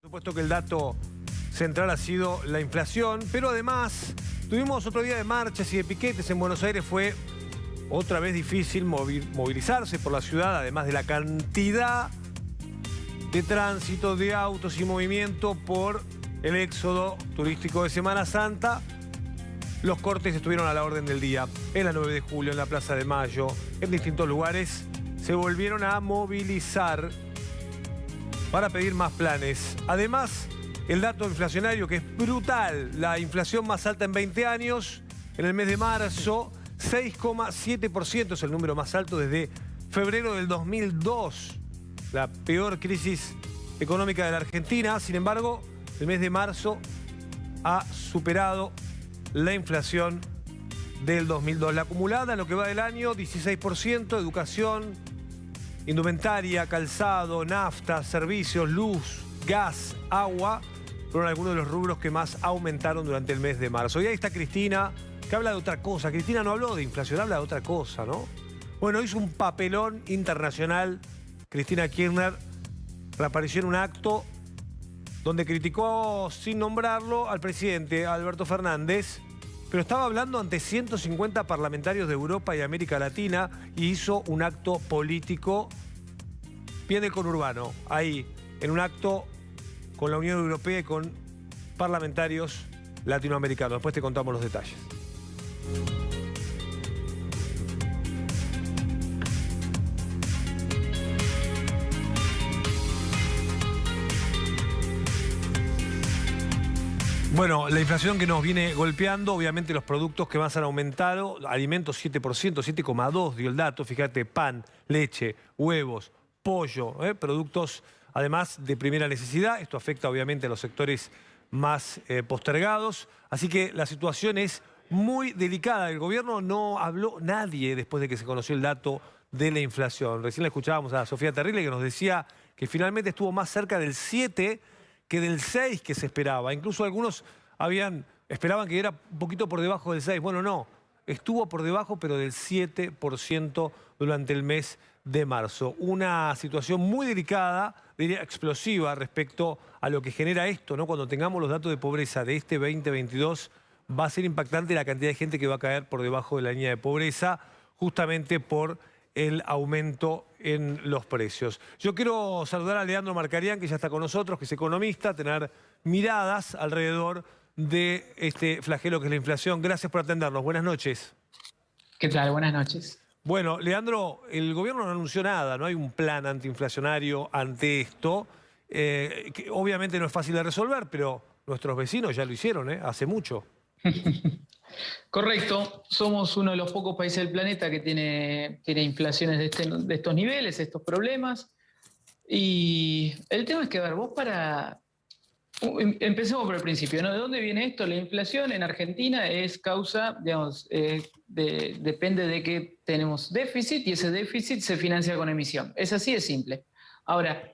Por supuesto que el dato central ha sido la inflación, pero además tuvimos otro día de marchas y de piquetes en Buenos Aires. Fue otra vez difícil movilizarse por la ciudad, además de la cantidad de tránsito, de autos y movimiento por el éxodo turístico de Semana Santa. Los cortes estuvieron a la orden del día. En la 9 de julio, en la Plaza de Mayo, en distintos lugares, se volvieron a movilizar para pedir más planes. Además, el dato inflacionario que es brutal, la inflación más alta en 20 años, en el mes de marzo, 6,7% es el número más alto desde febrero del 2002, la peor crisis económica de la Argentina. Sin embargo, el mes de marzo ha superado la inflación del 2002. La acumulada en lo que va del año, 16%, educación, indumentaria, calzado, nafta, servicios, luz, gas, agua, fueron algunos de los rubros que más aumentaron durante el mes de marzo. Y ahí está Cristina, que habla de otra cosa. Cristina no habló de inflación, habla de otra cosa, ¿no? Bueno, hizo un papelón internacional. Cristina Kirchner reapareció en un acto donde criticó, sin nombrarlo, al presidente Alberto Fernández, pero estaba hablando ante 150 parlamentarios de Europa y América Latina y hizo un acto político bien del conurbano, ahí, en un acto con la Unión Europea y con parlamentarios latinoamericanos. Después te contamos los detalles. Bueno, la inflación que nos viene golpeando, obviamente los productos que más han aumentado, alimentos 7%, 7,2% dio el dato, fíjate, pan, leche, huevos, pollo, productos además de primera necesidad. Esto afecta obviamente a los sectores más postergados, así que la situación es muy delicada. El gobierno no habló nadie después de que se conoció el dato de la inflación. Recién la escuchábamos a Sofía Terrible que nos decía que finalmente estuvo más cerca del 7% que del 6% que se esperaba. Incluso algunos esperaban que era un poquito por debajo del 6%. Bueno, no, estuvo por debajo, pero del 7% durante el mes de marzo. Una situación muy delicada, diría explosiva, respecto a lo que genera esto, ¿no? Cuando tengamos los datos de pobreza de este 2022, va a ser impactante la cantidad de gente que va a caer por debajo de la línea de pobreza, justamente por el aumento en los precios. Yo quiero saludar a Leandro Marcarián, que ya está con nosotros, que es economista, tener miradas alrededor de este flagelo que es la inflación. Gracias por atendernos. Buenas noches. ¿Qué tal? Buenas noches. Bueno, Leandro, el gobierno no anunció nada, no hay un plan antiinflacionario ante esto, que obviamente no es fácil de resolver, pero nuestros vecinos ya lo hicieron, hace mucho. Correcto, somos uno de los pocos países del planeta que tiene inflaciones de estos niveles, estos problemas. Y el tema es que, a ver, empecemos por el principio, ¿no? ¿De dónde viene esto? La inflación en Argentina es causa, digamos, depende de que tenemos déficit y ese déficit se financia con emisión. Es así de simple. Ahora,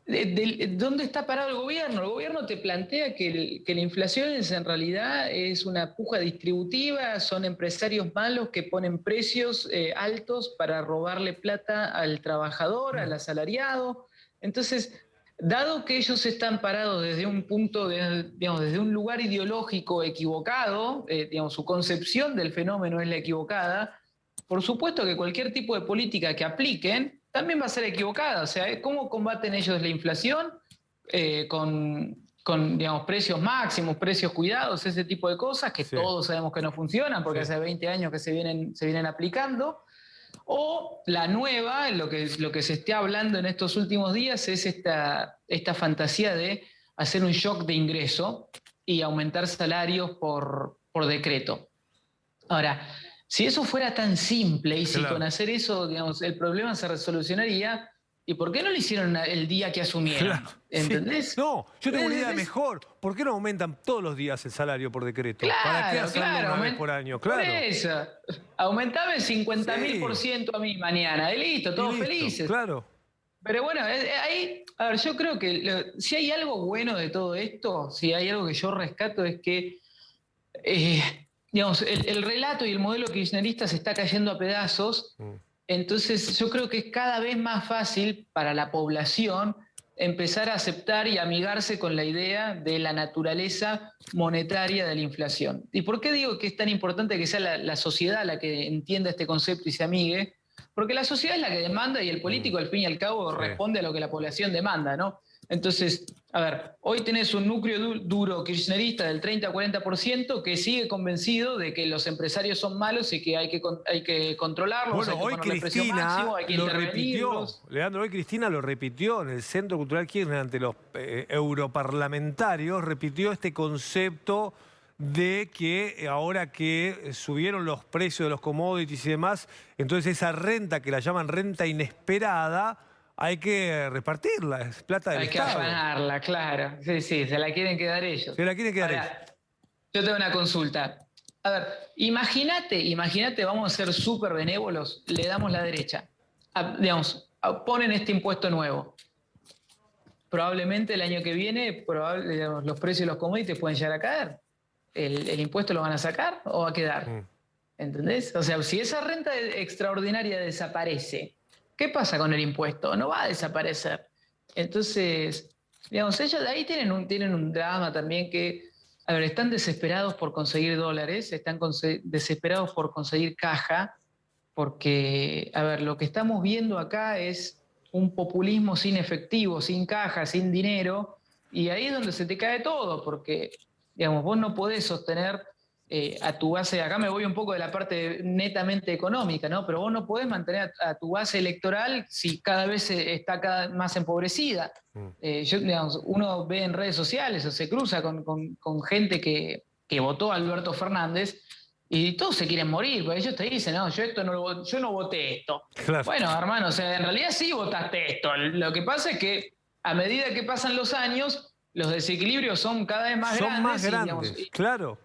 ¿dónde está parado el gobierno? El gobierno te plantea que la inflación en realidad es una puja distributiva, son empresarios malos que ponen precios altos para robarle plata al trabajador, al asalariado. Entonces, dado que ellos están parados desde un punto, digamos, desde un lugar ideológico equivocado, digamos, su concepción del fenómeno es la equivocada, por supuesto que cualquier tipo de política que apliquen también va a ser equivocada. O sea, ¿cómo combaten ellos la inflación? Con digamos, precios máximos, precios cuidados, ese tipo de cosas que todos sabemos que no funcionan porque hace 20 años que se vienen aplicando. O la nueva, lo que se está hablando en estos últimos días es esta fantasía de hacer un shock de ingreso y aumentar salarios por decreto. Ahora, si eso fuera tan simple y si con hacer eso, digamos, el problema se resolucionaría, ¿y por qué no lo hicieron el día que asumieron? Claro. ¿Entendés? Sí. No, yo tengo una idea mejor. ¿Por qué no aumentan todos los días el salario por decreto? Claro, ¿Para qué hacerlo una vez por año? Claro. Por eso. Aumentame el 50.000% a mí mañana. Y listo, todos felices. Claro. Pero bueno, ahí, a ver, yo creo que si hay algo bueno de todo esto, si hay algo que yo rescato es que digamos, el relato y el modelo kirchnerista se está cayendo a pedazos. Entonces yo creo que es cada vez más fácil para la población empezar a aceptar y amigarse con la idea de la naturaleza monetaria de la inflación. ¿Y por qué digo que es tan importante que sea la sociedad la que entienda este concepto y se amigue? Porque la sociedad es la que demanda y el político, al fin y al cabo, responde a lo que la población demanda, ¿no? Entonces, a ver, hoy tenés un núcleo duro kirchnerista del 30-40% que sigue convencido de que los empresarios son malos y que hay que controlarlos, Bueno, hay que hoy ponerle precio máximo, hay que lo repitió, intervenirlos. Leandro, hoy Cristina lo repitió en el Centro Cultural Kirchner ante los europarlamentarios, repitió este concepto de que ahora que subieron los precios de los commodities y demás, entonces esa renta que la llaman renta inesperada, hay que repartirla, es plata del Estado. Hay que afanarla, claro. Sí, sí, se la quieren quedar ellos. Se la quieren quedar ellos. Yo tengo una consulta. A ver, imagínate, vamos a ser súper benévolos, le damos la derecha. Ponen este impuesto nuevo. Probablemente el año que viene los precios de los commodities pueden llegar a caer. ¿El impuesto lo van a sacar o va a quedar? ¿Entendés? O sea, si esa renta extraordinaria desaparece, ¿qué pasa con el impuesto? No va a desaparecer. Entonces, ellos de ahí tienen un drama también que, a ver, están desesperados por conseguir dólares, están desesperados por conseguir caja, porque, a ver, lo que estamos viendo acá es un populismo sin efectivo, sin caja, sin dinero, y ahí es donde se te cae todo, porque, vos no podés sostener a tu base, acá me voy un poco de la parte netamente económica, ¿no? Pero vos no podés mantener a tu base electoral si cada vez está cada más empobrecida. Uno ve en redes sociales o se cruza con gente que votó a Alberto Fernández y todos se quieren morir, porque ellos te dicen, no, yo no voté esto. Claro. Bueno, hermano, o sea, en realidad sí votaste esto. Lo que pasa es que a medida que pasan los años, los desequilibrios son cada vez más grandes. Son más grandes, claro.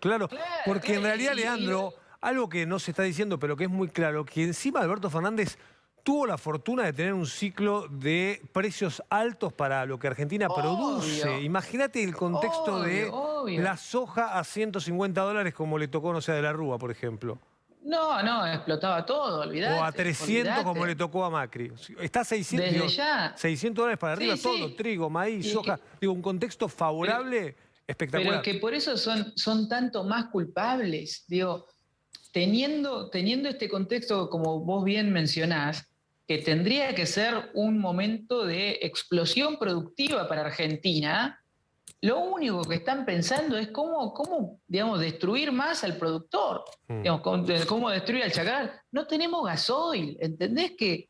Porque en realidad, Leandro, algo que no se está diciendo, pero que es muy claro, que encima Alberto Fernández tuvo la fortuna de tener un ciclo de precios altos para lo que Argentina produce. Imagínate el contexto de la soja a $150 como le tocó, no sé, de la Rúa, por ejemplo. No, explotaba todo, olvidate. O a 300 como le tocó a Macri. Está a 600, desde ya. $600 para arriba, Sí, todo, trigo, maíz, soja. Digo, un contexto favorable, espectacular. Pero que por eso son tanto más culpables. Digo, teniendo este contexto, como vos bien mencionás, que tendría que ser un momento de explosión productiva para Argentina, lo único que están pensando es cómo destruir más al productor, cómo destruir al chacal. No tenemos gasoil, ¿entendés que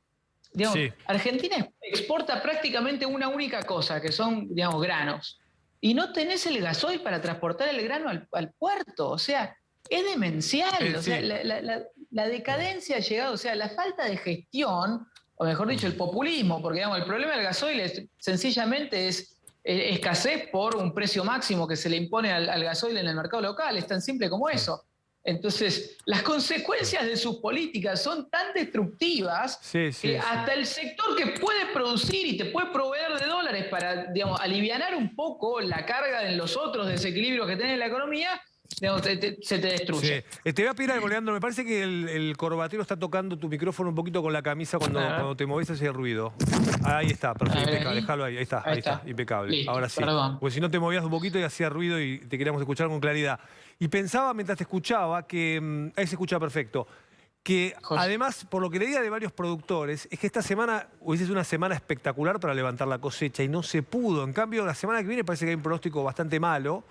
Argentina exporta prácticamente una única cosa, que son, granos, y no tenés el gasoil para transportar el grano al puerto? O sea, es demencial. O sea, la decadencia ha llegado, o sea, la falta de gestión, o mejor dicho, el populismo, porque el problema del gasoil sencillamente es escasez por un precio máximo que se le impone al gasoil en el mercado local, es tan simple como eso. Entonces, las consecuencias de sus políticas son tan destructivas que hasta el sector que puede producir y te puede proveer de dólares para, alivianar un poco la carga en los otros desequilibrios que tiene la economía, se te destruye. Sí. Te voy a pedir algo, Leandro. Me parece que el corbatero está tocando tu micrófono un poquito con la camisa cuando te moves, hace ruido. Ahí está, perfecto, impecable. Déjalo ahí. Ahí está, impecable. Listo, ahora sí. Perdón. Porque si no te movías un poquito y hacía ruido y te queríamos escuchar con claridad. Y pensaba mientras te escuchaba que... ahí se escucha perfecto. Que además, por lo que leía de varios productores, es que esta semana hubiese sido una semana espectacular para levantar la cosecha y no se pudo. En cambio, la semana que viene parece que hay un pronóstico bastante malo.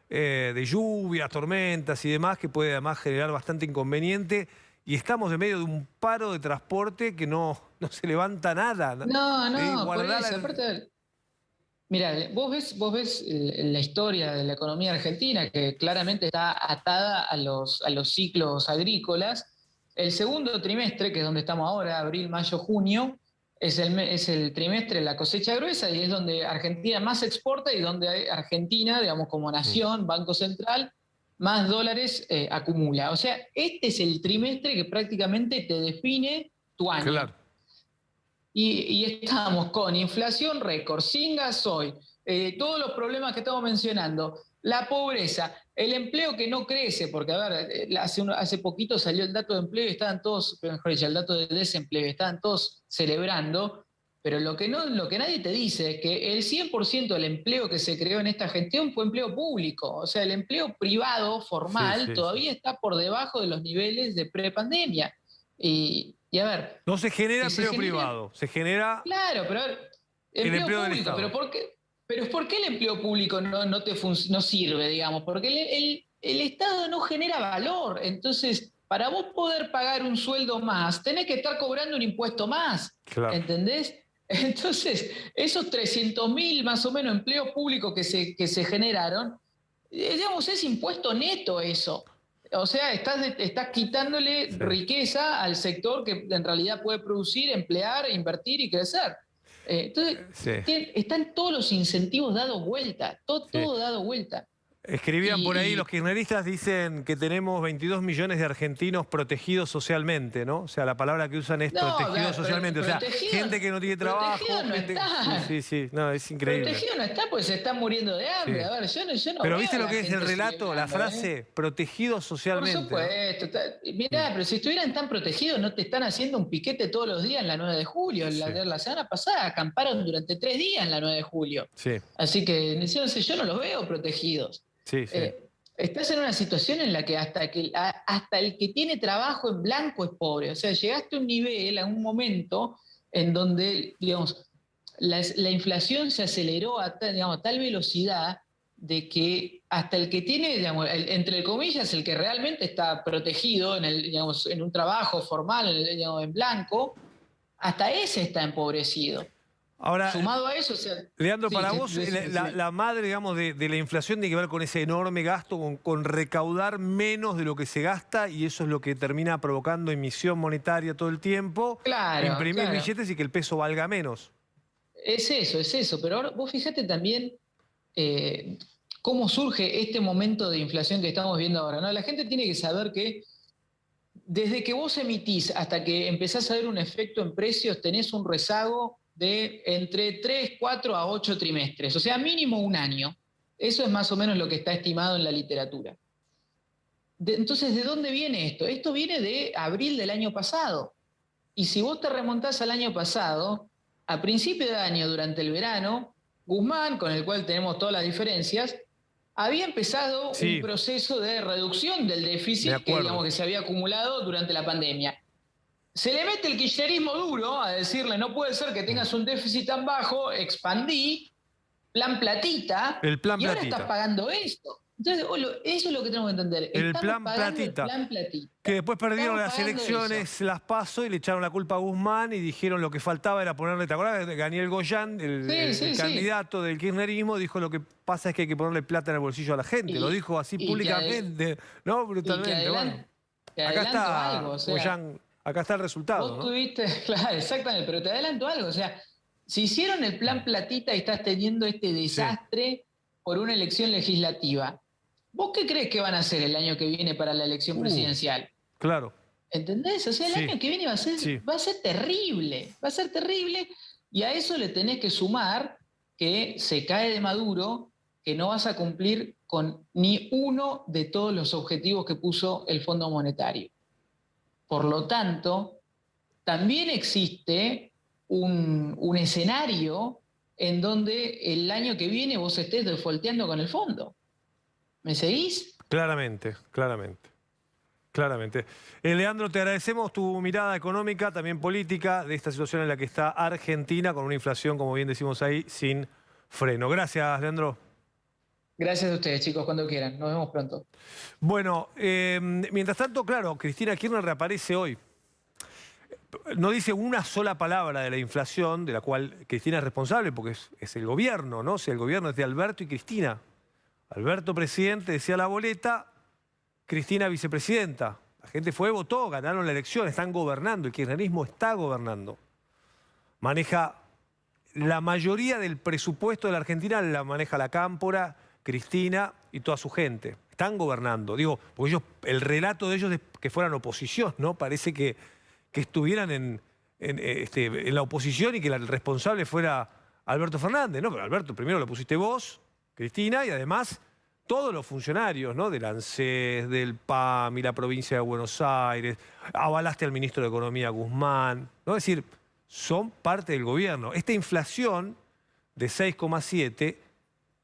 De lluvias, tormentas y demás, que puede además generar bastante inconveniente. Y estamos en medio de un paro de transporte que no se levanta nada. No, por eso, aparte, mira, vos ves la historia de la economía argentina, que claramente está atada a los ciclos agrícolas. El segundo trimestre, que es donde estamos ahora, abril, mayo, junio, es el trimestre de la cosecha gruesa y es donde Argentina más exporta y donde Argentina, como nación, Banco Central, más dólares acumula. O sea, este es el trimestre que prácticamente te define tu año. Claro. Y estamos con inflación récord, sin gasoil, todos los problemas que estamos mencionando, la pobreza, el empleo que no crece, porque a ver, hace poquito salió el dato de empleo y estaban todos, mejor dicho, el dato de desempleo, estaban todos celebrando, Pero lo que nadie te dice es que el 100% del empleo que se creó en esta gestión fue empleo público. O sea, el empleo privado, Sí, formal, sí, sí. todavía está por debajo de los niveles de prepandemia. Y a ver, No se genera que se empleo genere. privado, se genera Claro, pero a ver, el empleo empleo del público, Estado. pero ¿por qué el empleo público no sirve, digamos? Porque el Estado no genera valor. Entonces, para vos poder pagar un sueldo más, tenés que estar cobrando un impuesto más, Claro. ¿entendés? Entonces, esos 300.000 más o menos empleos públicos que se generaron, digamos, es impuesto neto eso. O sea, estás quitándole Sí, riqueza al sector que en realidad puede producir, emplear, invertir y crecer. Entonces, sí, están todos los incentivos dados vuelta, sí. todo dado vuelta. Escribían por ahí, los Y, kirchneristas dicen que tenemos 22 millones de argentinos protegidos socialmente, ¿no? O sea, la palabra que usan es no, protegidos socialmente. O sea, gente que no tiene trabajo, protegidos no gente... Sí, están. sí, sí. No, es increíble. Protegidos no están porque se están muriendo de hambre. Sí. A ver, yo no Pero veo ¿viste a lo la que es el gente relato, la celebrando, ¿eh? frase? Protegidos Por socialmente, ¿no? supuesto. Mm. Mirá, pero si estuvieran tan protegidos, no te están haciendo un piquete todos los días en la 9 de julio. Sí, La semana pasada acamparon durante 3 días en la 9 de julio. sí, Así que yo no los veo protegidos. sí, sí. Estás en una situación en la que hasta el que tiene trabajo en blanco es pobre. O sea, llegaste a un nivel, a un momento en donde, digamos, la inflación se aceleró digamos, a tal velocidad de que hasta el que tiene, digamos, entre comillas, el que realmente está protegido digamos, en un trabajo formal, digamos, en blanco, hasta ese está empobrecido. Ahora, Sumado a eso, o sea, Leandro, sí, para vos, la madre, digamos, de la inflación tiene que ver con ese enorme gasto, con recaudar menos de lo que se gasta, y eso es lo que termina provocando emisión monetaria todo el tiempo, claro, imprimir claro. billetes y que el peso valga menos. Es eso. Pero ahora vos fíjate también eh, cómo surge este momento de inflación que estamos viendo ahora, ¿no? La gente tiene que saber que desde que vos emitís hasta que empezás a ver un efecto en precios, tenés un rezago de entre 3, 4 a 8 trimestres, o sea, mínimo un año. Eso es más o menos lo que está estimado en la literatura. Entonces, ¿de dónde viene esto? Esto viene de abril del año pasado. Y si vos te remontás al año pasado, a principio de año, durante el verano, Guzmán, con el cual tenemos todas las diferencias, había empezado un Sí, proceso de reducción del me déficit que, acuerdo. digamos, que se había acumulado durante la pandemia. Se le mete el kirchnerismo duro a decirle, no puede ser que Mm. tengas un déficit tan bajo, expandí, plan platita, El plan y ahora estás platita. pagando esto. Entonces, eso es lo que tenemos que entender. El Estamos plan pagando el platita. plan platita. Que después perdieron Estamos las pagando eso. elecciones, las PASO, y le echaron la culpa a Guzmán y dijeron lo que faltaba era ponerle, ¿te acordás? Daniel Goyán, Sí, el sí, sí. candidato del kirchnerismo, dijo lo que pasa es que hay que ponerle plata en el bolsillo a la gente. Lo Y, dijo así y que, públicamente, ¿no? y que, Brutalmente. Bueno, que acá adelanto está algo, o sea, Goyán, acá está el resultado, vos ¿no? tuviste, claro, exactamente, pero te adelanto algo, o sea, si hicieron el plan platita y estás teniendo este Sí, desastre por una elección legislativa, ¿vos qué crees que van a hacer el año que viene para la elección presidencial? claro, ¿Entendés? O sea, el sí, año que viene sí. va a ser terrible, va a ser terrible, y a eso le tenés que sumar que se cae de Maduro, que no vas a cumplir con ni uno de todos los objetivos que puso el Fondo Monetario. Por lo tanto, también existe un escenario en donde el año que viene vos estés defaulteando con el fondo. ¿Me seguís? Claramente, claramente. Claramente. Leandro, te agradecemos tu mirada económica, también política, de esta situación en la que está Argentina, con una inflación, como bien decimos ahí, sin freno. Gracias, Leandro. Gracias a ustedes, chicos, cuando quieran. Nos vemos pronto. Bueno, mientras tanto, claro, Cristina Kirchner reaparece hoy. No dice una sola palabra de la inflación, de la cual Cristina es responsable, porque es el gobierno, ¿no? O sea, el gobierno es de Alberto y Cristina. Alberto presidente, decía la boleta, Cristina vicepresidenta. La gente fue, votó, ganaron la elección, están gobernando, el kirchnerismo está gobernando. Maneja la mayoría del presupuesto de la Argentina, la maneja la Cámpora, Cristina y toda su gente. Están gobernando. Digo, porque ellos, el relato de ellos es que fueran oposición, ¿no? Parece que estuvieran en la oposición y que el responsable fuera Alberto Fernández, ¿no? Pero Alberto, primero lo pusiste vos, Cristina, y además todos los funcionarios, ¿no? Del ANSES, del PAM y la provincia de Buenos Aires, avalaste al ministro de Economía Guzmán, ¿no? Es decir, son parte del gobierno. Esta inflación de 6,7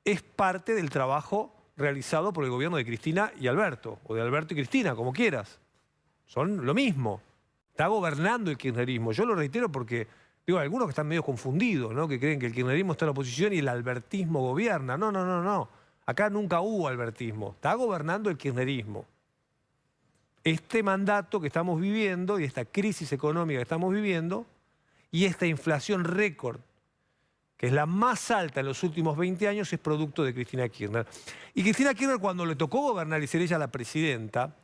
es parte del trabajo realizado por el gobierno de Cristina y Alberto, o de Alberto y Cristina, como quieras. Son lo mismo. Está gobernando el kirchnerismo. Yo lo reitero porque, digo, hay algunos que están medio confundidos, ¿no? Que creen que el kirchnerismo está en la oposición y el albertismo gobierna. No, no, no, no. Acá nunca hubo albertismo. Está gobernando el kirchnerismo. Este mandato que estamos viviendo y esta crisis económica que estamos viviendo y esta inflación récord, que es la más alta en los últimos 20 años, es producto de Cristina Kirchner. Y Cristina Kirchner, cuando le tocó gobernar y ser ella la presidenta,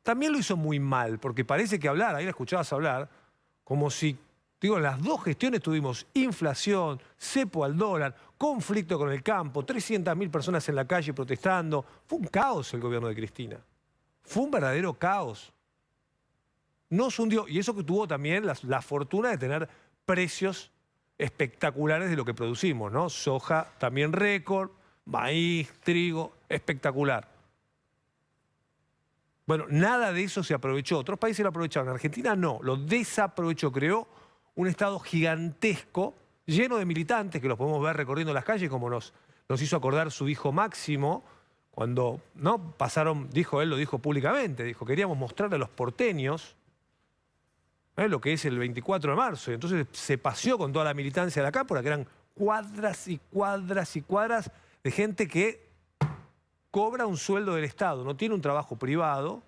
también lo hizo muy mal, porque parece que ahí la escuchabas hablar, como si, digo, en las dos gestiones tuvimos inflación, cepo al dólar, conflicto con el campo, 300.000 personas en la calle protestando. Fue un caos el gobierno de Cristina. Fue un verdadero caos. Nos hundió, y eso que tuvo también la fortuna de tener precios espectaculares de lo que producimos, ¿no? Soja también récord, maíz, trigo, espectacular. Bueno, nada de eso se aprovechó. Otros países lo aprovecharon. Argentina no, lo desaprovechó. Creó un Estado gigantesco, lleno de militantes, que los podemos ver recorriendo las calles, como nos hizo acordar su hijo Máximo, cuando ¿no? pasaron, él lo dijo públicamente, dijo, queríamos mostrarle a los porteños lo que es el 24 de marzo. Y entonces se paseó con toda la militancia de acá, porque eran cuadras y cuadras y cuadras de gente que cobra un sueldo del Estado, no tiene un trabajo privado,